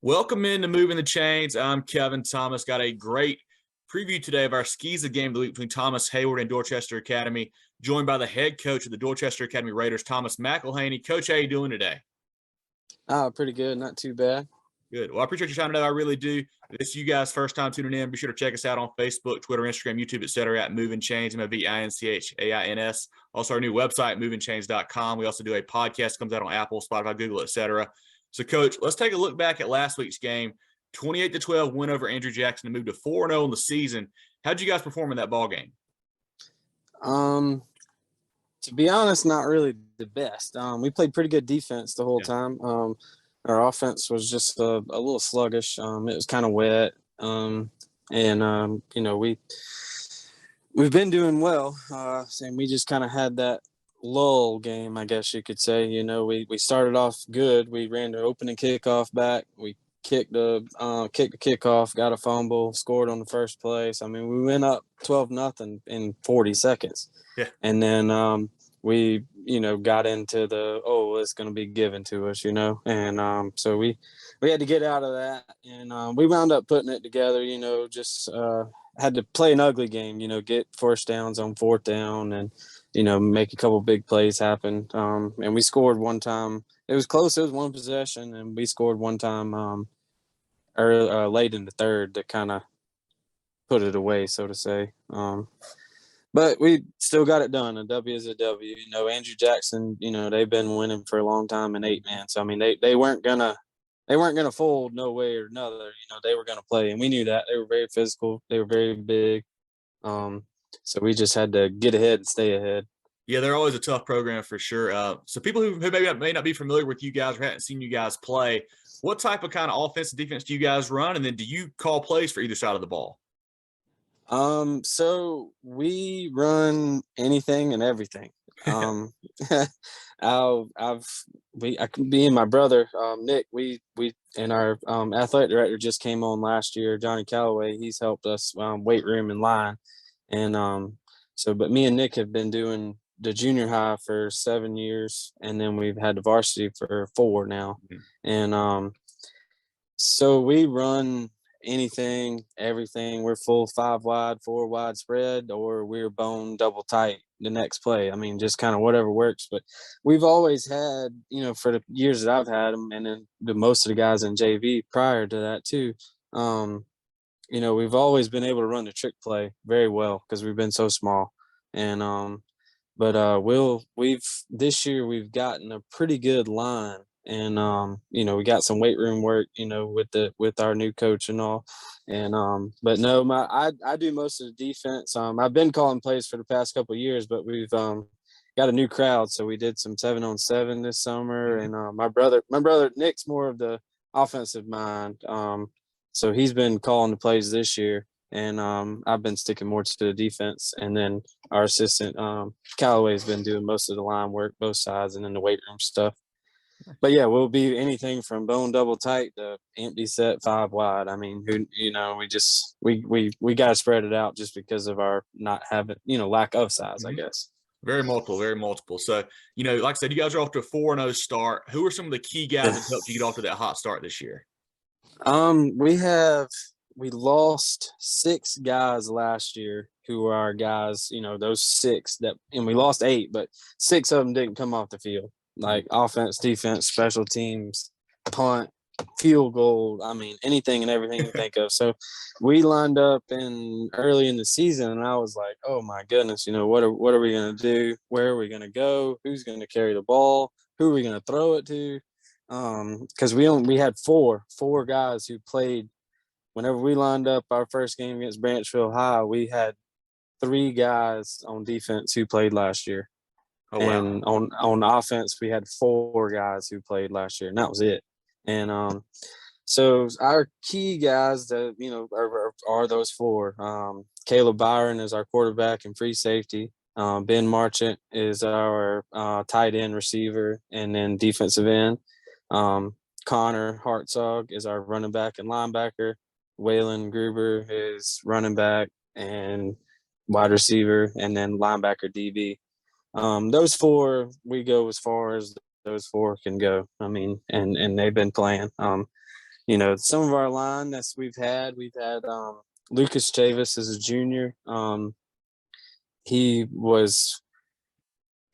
Welcome into Moving the Chains. I'm Kevin Thomas. Got a great preview today of our SCISA game of the week between Thomas Heyward and Dorchester Academy, joined by the head coach of the Dorchester Academy Raiders, Thomas McAlhany. Coach, how you doing today? Pretty good. Not too bad. Good. Well, I appreciate your time today. I really do. If this is you guys' first time tuning in, be sure to check us out on Facebook, Twitter, Instagram, YouTube, etc. at Movin Chains, MOVINCHAINS. Also, our new website, movinchains.com. We also do a podcast, comes out on Apple, Spotify, Google, etc. So, Coach, let's take a look back at last week's game. 28-12 win over Andrew Jackson to move to 4-0 in the season. How'd you guys perform in that ball game? To be honest, not really the best. We played pretty good defense the whole time. Our offense was just a little sluggish. It was kind of wet. We've been doing well. And we just kind of had that lull game, I guess you could say. We started off good. We ran the opening kickoff back. We kicked the kickoff, got a fumble, scored on the first place. I mean, we went up 12-0 in 40 seconds. Yeah. And then we got into it's going to be given to us, and so we had to get out of that, and we wound up putting it together, just had to play an ugly game, get first downs on fourth down and make a couple big plays happen, and we scored one time. It was close. It was one possession, and we scored one time late in the third to kind of put it away, so to say. But we still got it done. A W is a W. Andrew Jackson, they've been winning for a long time in 8-man. So I mean, they weren't gonna fold no way or another. They were gonna play, and we knew that. They were very physical. They were very big. So we just had to get ahead and stay ahead. Yeah, they're always a tough program for sure. So people who may not be familiar with you guys or haven't seen you guys play, what type of kind of offense and defense do you guys run? And then do you call plays for either side of the ball? So we run anything and everything. Me and my brother, Nick, we and our athletic director just came on last year, Johnny Calloway. He's helped us weight room and line, and but me and Nick have been doing the junior high for 7 years, and then we've had the varsity for 4 now, and so we run anything, everything. We're full 5 wide, 4 wide spread, or we're bone double tight the next play. I mean, just kind of whatever works. But we've always had, for the years that I've had them, and then most of the guys in JV prior to that too, we've always been able to run the trick play very well because we've been so small. And this year we've gotten a pretty good line. And we got some weight room work, with our new coach and all. And but no, I do most of the defense. I've been calling plays for the past couple of years, but we've got a new crowd, so we did some 7-on-7 this summer. And my brother Nick's more of the offensive mind, so he's been calling the plays this year, and I've been sticking more to the defense. And then our assistant Callaway's been doing most of the line work, both sides, and then the weight room stuff. But yeah, we'll be anything from bone double tight to empty set 5 wide. I mean, we got to spread it out just because of our not having, lack of size, I guess. Very multiple, very multiple. So, like I said, you guys are off to a 4-0 start. Who are some of the key guys that helped you get off to that hot start this year? We lost 6 guys last year who are our guys, those 6 and we lost 8, but 6 of them didn't come off the field. Like offense, defense, special teams, punt, field goal. I mean, anything and everything you think of. So we lined up early in the season, and I was like, oh my goodness, what are we going to do? Where are we going to go? Who's going to carry the ball? Who are we going to throw it to? Because we had four guys who played. Whenever we lined up our first game against Branchville High, we had 3 guys on defense who played last year. Oh, wow. And on offense, we had 4 guys who played last year, and that was it. And so our key guys that are those 4. Caleb Byron is our quarterback and free safety. Ben Marchant is our tight end receiver and then defensive end. Connor Hartzog is our running back and linebacker. Waylon Gruber is running back and wide receiver, and then linebacker DB. Those 4, we go as far as those 4 can go. I mean, and they've been playing. some of our line we've had Lucas Chavis as a junior. He was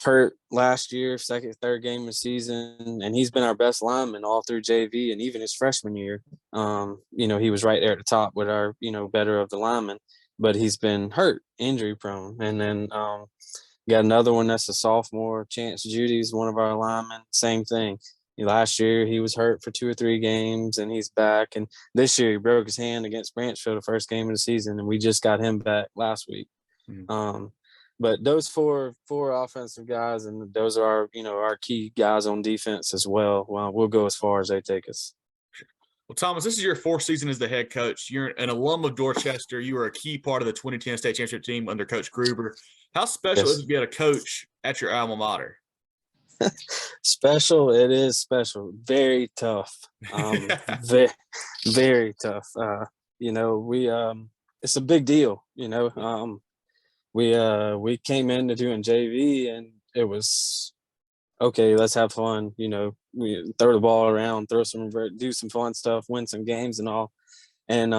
hurt last year, third game of the season, and he's been our best lineman all through JV and even his freshman year. He was right there at the top with our, better of the linemen, but he's been hurt, injury prone. And then got another one that's a sophomore, Chance Judy's one of our linemen, same thing. Last year he was hurt for 2 or 3 games and he's back. And this year he broke his hand against Branchville the first game of the season, and we just got him back last week. Mm-hmm. But those four offensive guys, and those are our key guys on defense as well. Well, we'll go as far as they take us. Well, Thomas, this is your 4th season as the head coach. You're an alum of Dorchester. You were a key part of the 2010 state championship team under Coach Gruber. How special is it to be a coach at your alma mater? Special. It is special. Very tough. Very, very tough. It's a big deal. We came into doing JV and it was okay. Let's have fun. We throw the ball around, do some fun stuff, win some games and all. And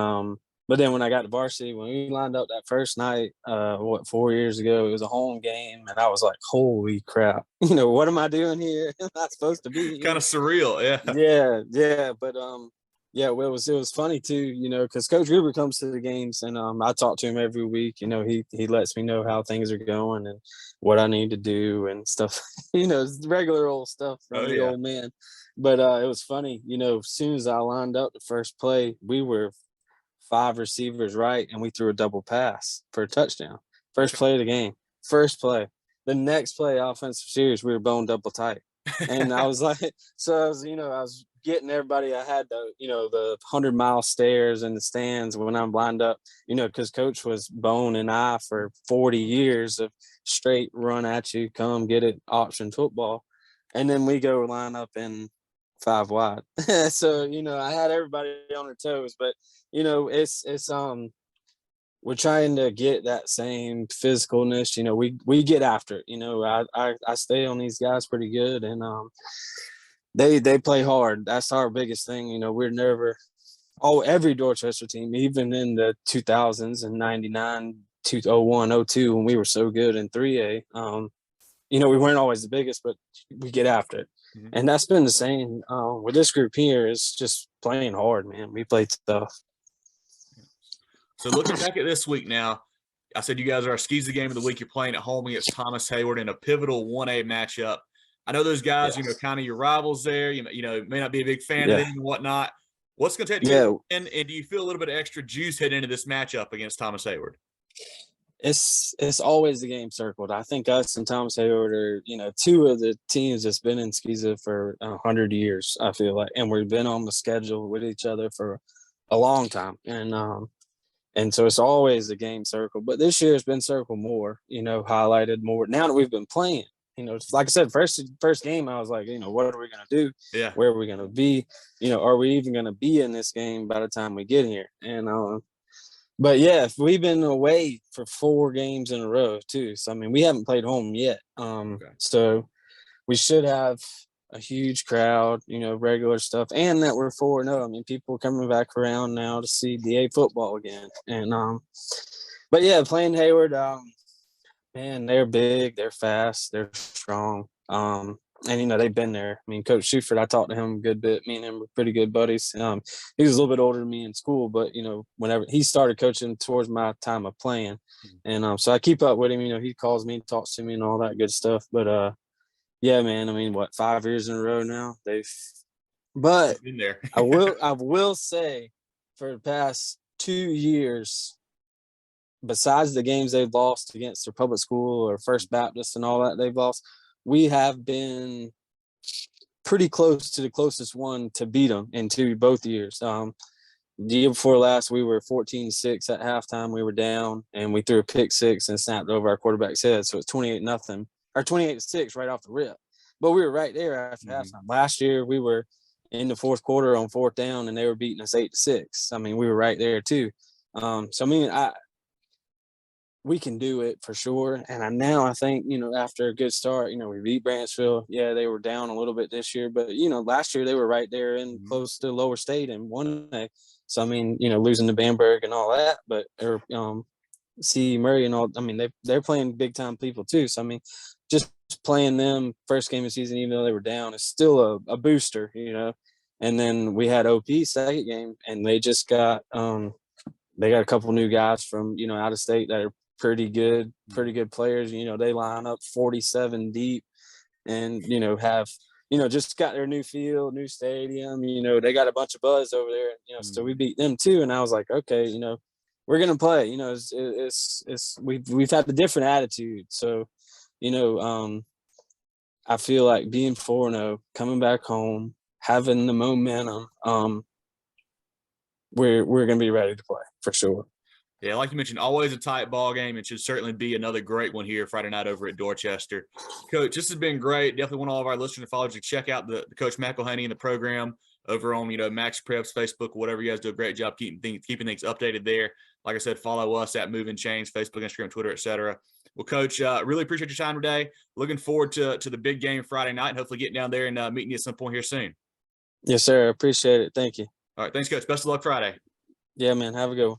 but then when I got to varsity, when we lined up that first night, 4 years ago, it was a home game, and I was like, "Holy crap! What am I doing here? I'm not supposed to be here." Kind of surreal, yeah. Yeah. But well, it was funny too, because Coach Gruber comes to the games, and I talk to him every week. He lets me know how things are going and what I need to do and stuff. Regular old stuff from the old man. But it was funny, as soon as I lined up the first play, we were 5 receivers right, and we threw a double pass for a touchdown. First play of the game. First play. The next play, offensive series, we were bone double tight. And I was like, so I was getting everybody. I had the 100-mile stares in the stands when I'm lined up, because Coach was bone and I for 40 years of straight run at you, come get it option football. And then we go line up in 5 wide. So, I had everybody on their toes, but it's we're trying to get that same physicalness. We get after it. I stay on these guys pretty good, and they play hard. That's our biggest thing. We're never every Dorchester team, even in the 2000s and 99, 2001, 02, when we were so good in 3A. We weren't always the biggest, but we get after it. Mm-hmm. And that's been the same with this group here. It's just playing hard, man. We play tough. So looking back at this week now, I said you guys are our SCISA game of the week. You're playing at home against Thomas Heyward in a pivotal 1A matchup. I know those guys, kind of your rivals there. May not be a big fan of them and whatnot. What's going to take to win? And do you feel a little bit of extra juice heading into this matchup against Thomas Heyward? It's always the game circled. I think us and Thomas Heyward are, 2 of the teams that's been in SCISA for 100 years, I feel like. And we've been on the schedule with each other for a long time. And so it's always the game circled. But this year it's been circled more, highlighted more. Now that we've been playing, like I said, first game, I was like, what are we going to do? Yeah. Where are we going to be? Are we even going to be in this game by the time we get here? And but we've been away for 4 games in a row too. So, we haven't played home yet. So we should have a huge crowd, regular stuff, and that we're 4-0. People coming back around now to see DA football again. And, but playing Heyward, man, they're big, they're fast, they're strong. And, they've been there. Coach Schufert, I talked to him a good bit. Me and him were pretty good buddies. He was a little bit older than me in school, but, whenever he started coaching towards my time of playing. And so I keep up with him. He calls me, talks to me and all that good stuff. But, man, 5 years in a row now? But been there. I will say for the past 2 years, besides the games they've lost against their public school or First Baptist and all that they've lost, we have been pretty close to the closest one to beat them in both years. The year before last, we were 14-6 at halftime. We were down, and we threw a pick 6 and snapped over our quarterback's head. So it's 28-0 or 28-6 right off the rip. But we were right there after halftime. Last year, we were in the fourth quarter on 4th down, and they were beating us 8-6. We were right there too. we can do it for sure. And I think, after a good start, we beat Branchville. Yeah, they were down a little bit this year, but last year they were right there in close to Lower State and won it. So I mean, losing to Bamberg and all that, but C. Murray and all. I mean, they're playing big time people too. So I mean, just playing them first game of the season, even though they were down, is still a booster, And then we had OP second game, and they just got they got a couple new guys from out of state that are pretty good players. They line up 47 deep, and have just got their new field, new stadium. They got a bunch of buzz over there. So we beat them too, and I was like, okay, we're gonna play. We've had a different attitude. So, I feel like being 4-0, coming back home, having the momentum, we're gonna be ready to play for sure. Yeah, like you mentioned, always a tight ball game. It should certainly be another great one here Friday night over at Dorchester. Coach, this has been great. Definitely want all of our listeners and followers to check out the Coach McAlhany and the program over on Max Prep's Facebook, whatever. You guys do a great job keeping things updated there. Like I said, follow us at Movin Chains, Facebook, Instagram, Twitter, etc. Well, Coach, really appreciate your time today. Looking forward to the big game Friday night, and hopefully getting down there and meeting you at some point here soon. Yes, sir. Appreciate it. Thank you. All right, thanks, Coach. Best of luck Friday. Yeah, man. Have a good one.